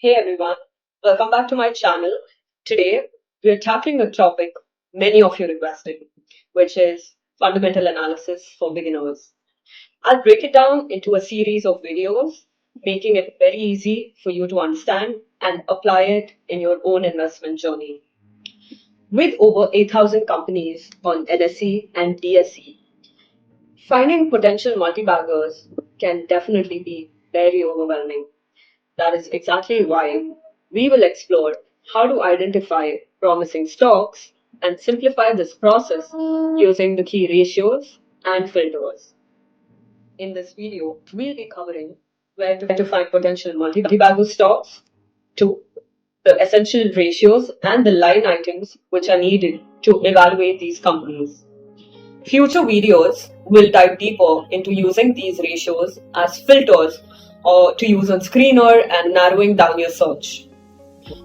Hey everyone, welcome back to my channel. Today we're tackling a topic many of you requested, which is fundamental analysis for beginners. I'll break it down into a series of videos, making it very easy for you to understand and apply it in your own investment journey. With over 8,000 companies on NSE and DSE, finding potential multi-baggers can definitely be very overwhelming. That is exactly why we will explore how to identify promising stocks and simplify this process using the key ratios and filters. In this video, we'll be covering where to find potential multi-bagger stocks, to the essential ratios and the line items which are needed to evaluate these companies. Future videos will dive deeper into using these ratios as filters or to use on screener and narrowing down your search.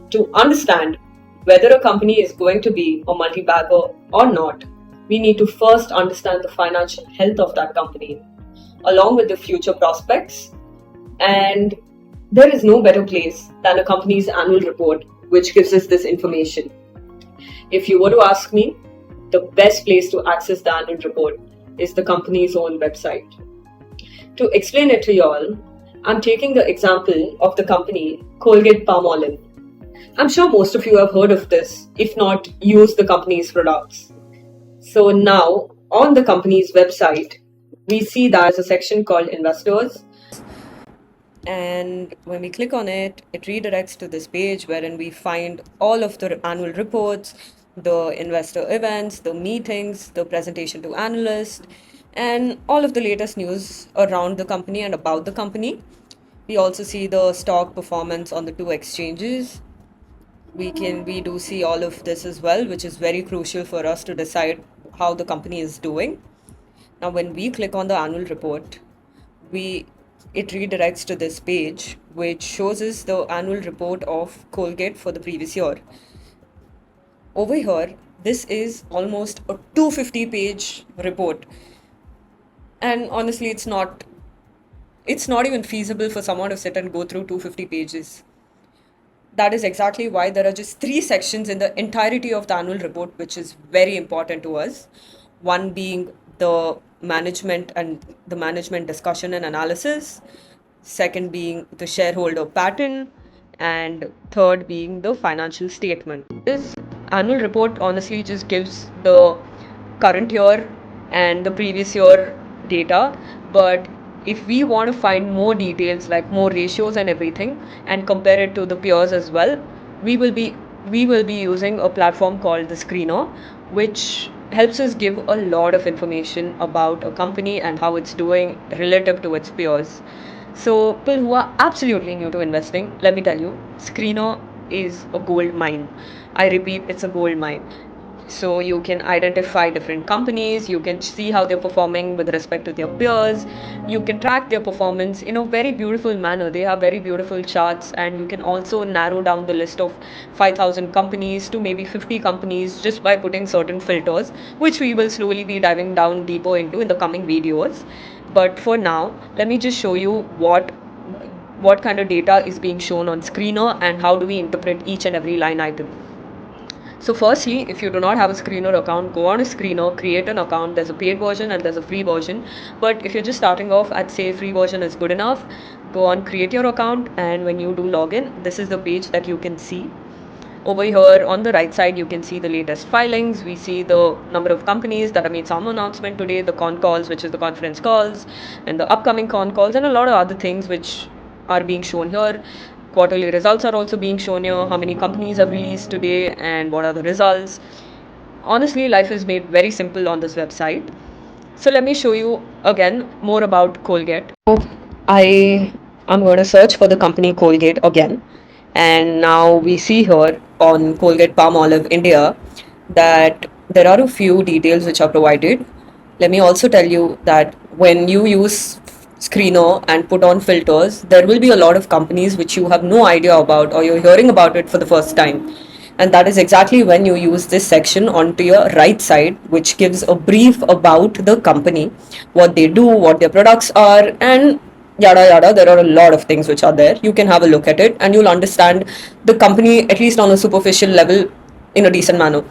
To understand whether a company is going to be a multi-bagger or not, we need to first understand the financial health of that company, along with the future prospects. And there is no better place than a company's annual report, which gives us this information. If you were to ask me, the best place to access the annual report is the company's own website. To explain it to y'all, I'm taking the example of the company Colgate Palmolive. I'm sure most of you have heard of this, if not used the company's products. So now, on the company's website, we see there's a section called Investors. And when we click on it, it redirects to this page wherein we find all of the annual reports, the investor events, the meetings, the presentation to analysts, and all of the latest news around the company and about the company. We also see the stock performance on the two exchanges. We do see all of this as well, which is very crucial for us to decide how the company is doing. Now, when we click on the annual report, it redirects to this page, which shows us the annual report of Colgate for the previous year. Over here, this is almost a 250-page report, and honestly, it's not even feasible for someone to sit and go through 250 pages. That is exactly why there are just 3 sections in the entirety of the annual report, which is very important to us. One being the management discussion and analysis, second being the shareholder pattern, and third being the financial statement. This annual report honestly just gives the current year and the previous year data, but if we want to find more details like more ratios and everything and compare it to the peers as well, we will be using a platform called the Screener, which helps us give a lot of information about a company and how it's doing relative to its peers. So people who are absolutely new to investing, let me tell you, Screener is a gold mine. I repeat, it's a gold mine. So you can identify different companies, you can see how they're performing with respect to their peers, you can track their performance in a very beautiful manner. They have very beautiful charts, and you can also narrow down the list of 5,000 companies to maybe 50 companies just by putting certain filters, which we will slowly be diving down deeper into in the coming videos. But for now, let me just show you what kind of data is being shown on Screener and how do we interpret each and every line item. So firstly, if you do not have a Screener account, go on a Screener, create an account. There's a paid version and there's a free version. But if you're just starting off, I'd say free version is good enough. Go on, create your account, and when you do login, this is the page that you can see. Over here on the right side, you can see the latest filings. We see the number of companies that have made some announcement today, the con calls, which is the conference calls, and the upcoming con calls, and a lot of other things which are being shown here. Quarterly results are also being shown here. How many companies have released today and what are the results. Honestly, life is made very simple on this website. So let me show you again more about Colgate. I am going to search for the company Colgate again. And now we see here on Colgate Palmolive India that there are a few details which are provided. Let me also tell you that when you use Screener and put on filters, there will be a lot of companies which you have no idea about or you're hearing about it for the first time. And that is exactly when you use this section onto your right side, which gives a brief about the company, what they do, what their products are, and yada yada. There are a lot of things which are there. You can have a look at it and you'll understand the company, at least on a superficial level, in a decent manner.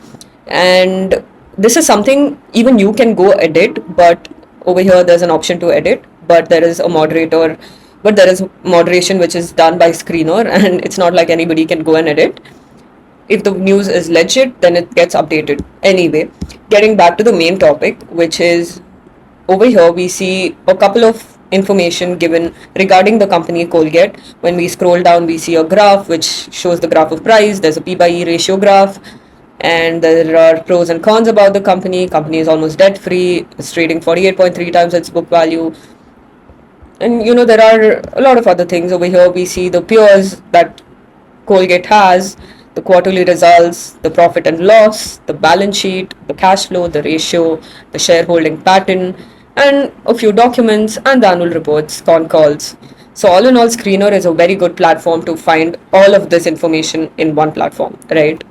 And this is something even you can go edit, but over here there's an option to edit, but there is a moderator, but there is moderation which is done by screener, and it's not like anybody can go and edit. If the news is legit, then it gets updated. Anyway, getting back to the main topic, which is over here, we see a couple of information given regarding the company Colgate. When we scroll down, we see a graph which shows the graph of price. There's a P by E ratio graph, and there are pros and cons about the company. Company is almost debt free. It's trading 48.3 times its book value. And there are a lot of other things over here. We see the peers that Colgate has, the quarterly results, the profit and loss, the balance sheet, the cash flow, the ratio, the shareholding pattern, and a few documents and the annual reports, con calls. So all in all, Screener is a very good platform to find all of this information in one platform, right?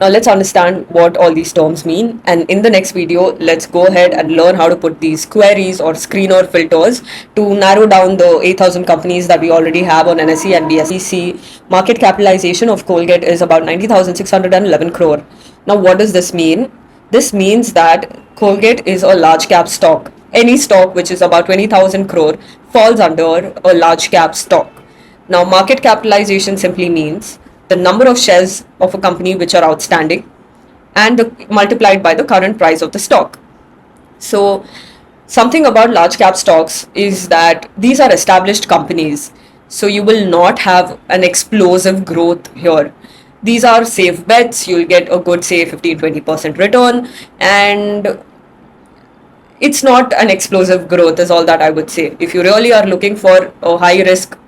Now let's understand what all these terms mean, and in the next video let's go ahead and learn how to put these queries or screener filters to narrow down the 8,000 companies that we already have on NSE and BSE. Market capitalization of Colgate is about 90,611 crore. Now what does this mean? This means that Colgate is a large cap stock. Any stock which is about 20,000 crore falls under a large cap stock. Now market capitalization simply means the number of shares of a company which are outstanding and multiplied by the current price of the stock. So something about large cap stocks is that these are established companies, so you will not have an explosive growth here. These are safe bets. You'll get a good, say, 15-20% return, and it's not an explosive growth is all that I would say. If you really are looking for a high risk,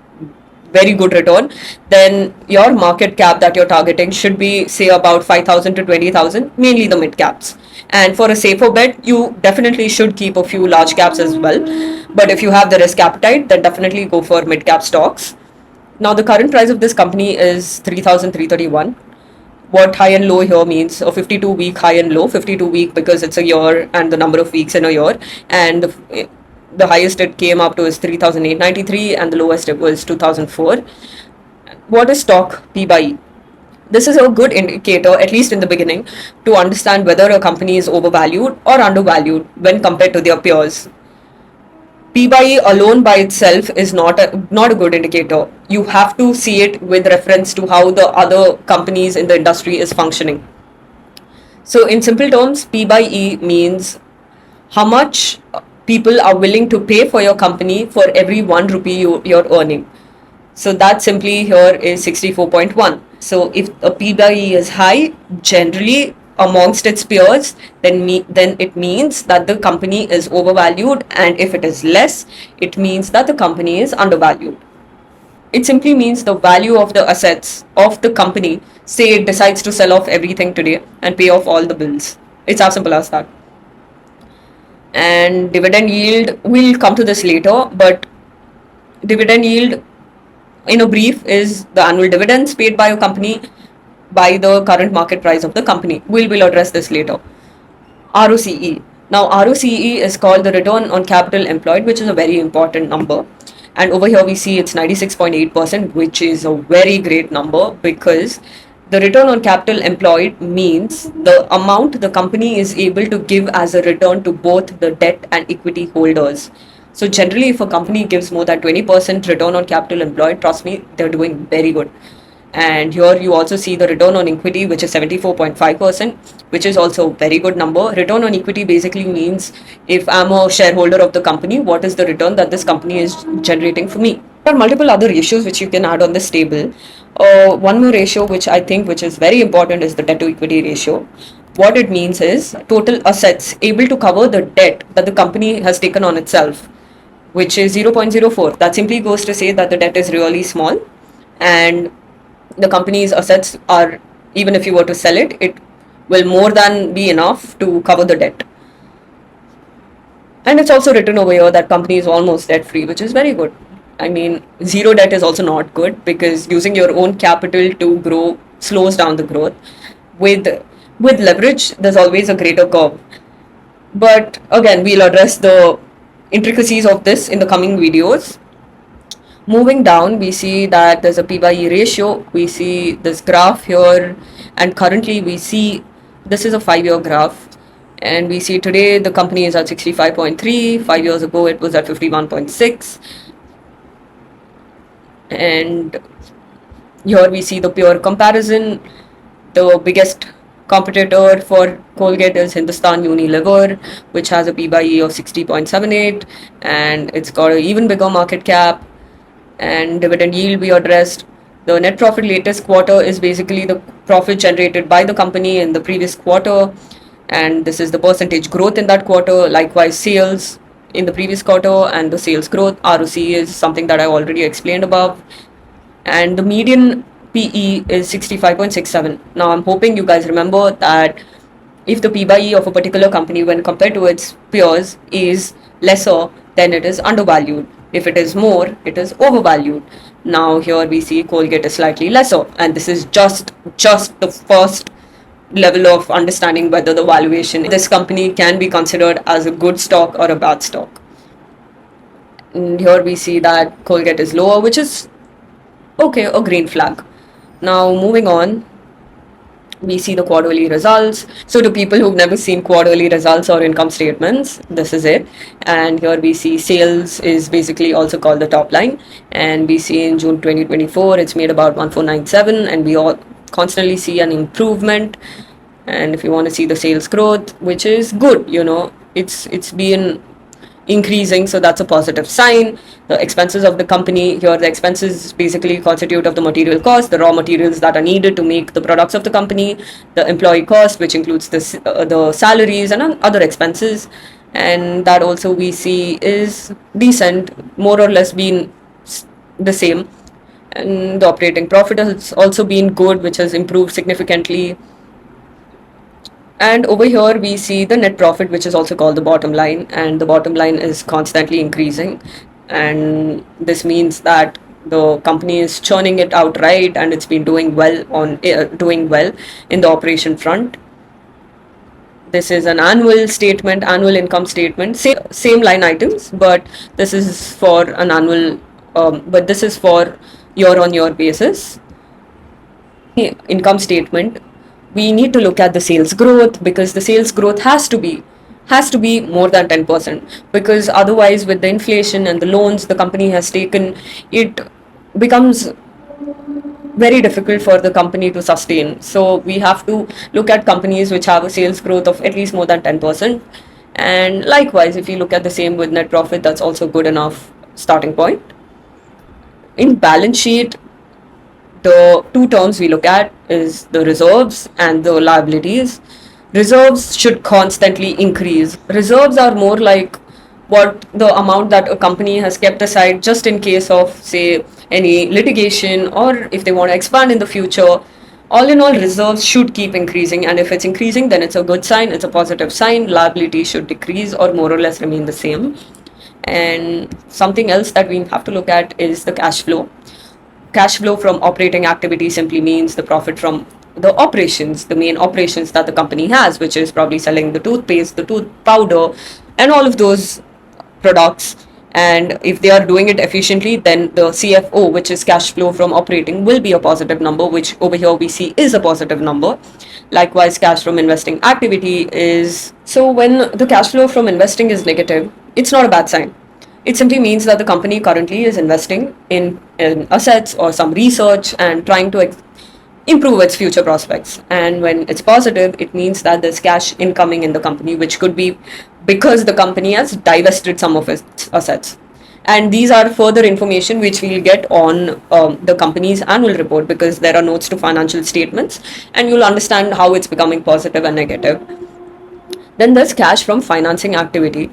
very good return, then your market cap that you're targeting should be, say, about 5,000 to 20,000, mainly the mid caps. And for a safer bet, you definitely should keep a few large caps as well. But if you have the risk appetite, then definitely go for mid cap stocks. Now, the current price of this company is 3,331. What high and low here means: a 52-week high and low. 52-week because it's a year and the number of weeks in a year, and the highest it came up to is 3,893 and the lowest it was 2004. What is stock P by E? This is a good indicator, at least in the beginning, to understand whether a company is overvalued or undervalued when compared to their peers. P by E alone by itself is not a good indicator. You have to see it with reference to how the other companies in the industry is functioning. So in simple terms, P by E means how much people are willing to pay for your company for every 1 rupee you're earning. So that simply here is 64.1. So if a P by E is high, generally amongst its peers, then it means that the company is overvalued, and if it is less, it means that the company is undervalued. It simply means the value of the assets of the company. Say it decides to sell off everything today and pay off all the bills. It's as simple as that. And dividend yield, we'll come to this later, but dividend yield in a brief is the annual dividends paid by a company by the current market price of the company. We'll address this later. ROCE. Now ROCE is called the return on capital employed, which is a very important number. And over here we see it's 96.8%, which is a very great number, because the return on capital employed means the amount the company is able to give as a return to both the debt and equity holders. So generally, if a company gives more than 20% return on capital employed, trust me, they're doing very good. And here you also see the return on equity, which is 74.5%, which is also a very good number. Return on equity basically means if I'm a shareholder of the company, what is the return that this company is generating for me? There are multiple other ratios which you can add on this table. One more ratio which I think which is very important is the debt to equity ratio. What it means is total assets able to cover the debt that the company has taken on itself, which is 0.04. That simply goes to say that the debt is really small, and the company's assets are, even if you were to sell it, it will more than be enough to cover the debt. And it's also written over here that company is almost debt free, which is very good. I mean, zero debt is also not good, because using your own capital to grow slows down the growth. With leverage, there's always a greater curve. But again, we'll address the intricacies of this in the coming videos. Moving down, we see that there's a P by E ratio. We see this graph here, and currently we see this is a 5-year graph. And we see today the company is at 65.3. 5 years ago, it was at 51.6. And here we see the pure comparison. The biggest competitor for Colgate is Hindustan Unilever, which has a P by E of 60.78, and it's got an even bigger market cap. And dividend yield we addressed. The net profit latest quarter is basically the profit generated by the company in the previous quarter, and this is the percentage growth in that quarter. Likewise, sales in the previous quarter and the sales growth. ROC is something that I already explained above, and the median PE is 65.67. Now I'm hoping you guys remember that if the P by E of a particular company when compared to its peers is lesser, then it is undervalued. If it is more, it is overvalued. Now here we see Colgate is slightly lesser, and this is just the first level of understanding whether the valuation this company can be considered as a good stock or a bad stock. And here we see that Colgate is lower, which is okay, a green flag. Now moving on, we see the quarterly results. So to people who've never seen quarterly results or income statements, this is it. And here we see sales is basically also called the top line, and we see in June 2024 it's made about 1497, and we all constantly see an improvement. And if you want to see the sales growth, which is good, it's been increasing, so that's a positive sign. The expenses of the company here, the expenses basically constitute of the material cost, the raw materials that are needed to make the products of the company, the employee cost, which includes the salaries and other expenses, and that also we see is decent, more or less been the same. And the operating profit has also been good, which has improved significantly. And over here we see the net profit, which is also called the bottom line, and the bottom line is constantly increasing, and this means that the company is churning it out right, and it's been doing well in the operation front. This is an annual income statement, same line items, but this is for an annual but this is for year on year basis income statement. We need to look at the sales growth, because the sales growth has to be more than 10%, because otherwise with the inflation and the loans the company has taken, it becomes very difficult for the company to sustain. So we have to look at companies which have a sales growth of at least more than 10%. And likewise, if you look at the same with net profit, that's also good enough starting point. In balance sheet, the two terms we look at is the reserves and the liabilities. Reserves should constantly increase. Reserves are more like what the amount that a company has kept aside just in case of, say, any litigation, or if they want to expand in the future. All in all, reserves should keep increasing, and if it's increasing, then it's a good sign, it's a positive sign. Liability should decrease or more or less remain the same. And something else that we have to look at is the cash flow. Cash flow from operating activity simply means the profit from the operations, the main operations that the company has, which is probably selling the toothpaste, the tooth powder, and all of those products. And if they are doing it efficiently, then the CFO, which is cash flow from operating, will be a positive number, which over here we see is a positive number. Likewise, cash from investing activity is, so when the cash flow from investing is negative, it's not a bad sign. It simply means that the company currently is investing in assets or some research and trying to improve its future prospects. And when it's positive, it means that there's cash incoming in the company, which could be because the company has divested some of its assets. And these are further information which we'll get on the company's annual report, because there are notes to financial statements, and you'll understand how it's becoming positive and negative. Then there's cash from financing activity.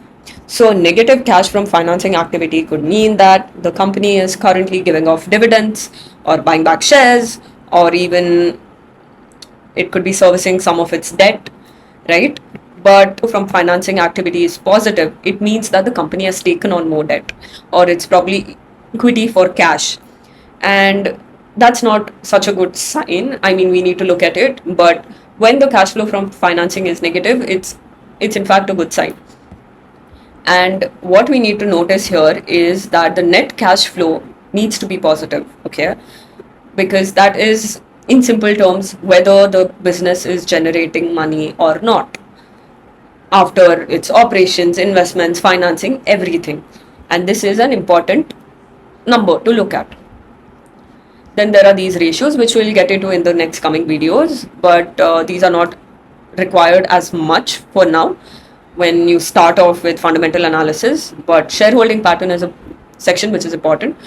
So negative cash from financing activity could mean that the company is currently giving off dividends or buying back shares, or even it could be servicing some of its debt, right? But from financing activity is positive, it means that the company has taken on more debt, or it's probably equity for cash. And that's not such a good sign. I mean, we need to look at it, but when the cash flow from financing is negative, it's in fact a good sign. And what we need to notice here is that the net cash flow needs to be positive, okay? Because that is, in simple terms, whether the business is generating money or not after its operations, investments, financing, everything. And this is an important number to look at. Then there are these ratios, which we'll get into in the next coming videos, but these are not required as much for now when you start off with fundamental analysis. But shareholding pattern is a section which is important.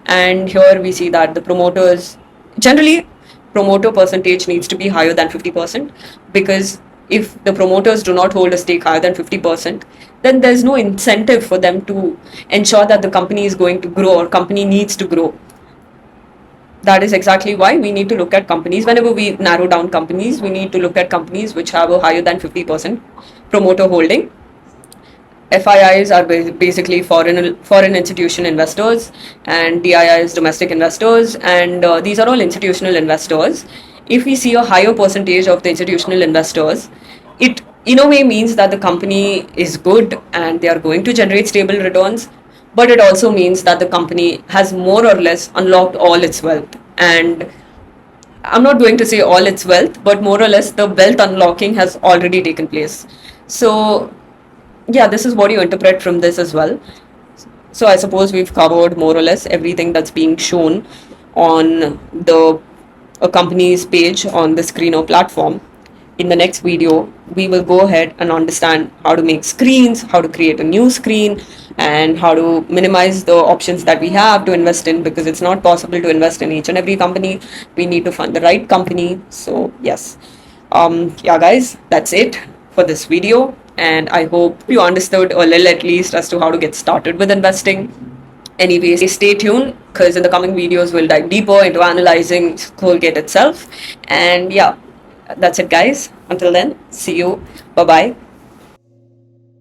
And here we see that the promoters, generally, promoter percentage needs to be higher than 50%, because if the promoters do not hold a stake higher than 50%, then there's no incentive for them to ensure that the company is going to grow or company needs to grow. That is exactly why we need to look at companies. Whenever we narrow down companies, we need to look at companies which have a higher than 50% promoter holding. FIIs are basically foreign institution investors, and DIIs domestic investors, and these are all institutional investors. If we see a higher percentage of the institutional investors, it in a way means that the company is good and they are going to generate stable returns, but it also means that the company has more or less unlocked all its wealth. And I'm not going to say all its wealth, but more or less the wealth unlocking has already taken place. So yeah, this is what you interpret from this as well. So I suppose we've covered more or less everything that's being shown on the a company's page on the screen or platform. In the next video, we will go ahead and understand how to make screens, how to create a new screen, and how to minimize the options that we have to invest in, because it's not possible to invest in each and every company. We need to find the right company. So yes, yeah guys, that's it for this video, and I hope you understood a little at least as to how to get started with investing. Anyways, stay tuned, because in the coming videos we'll dive deeper into analyzing Colgate itself. And yeah, that's it guys. Until then, see you. Bye bye.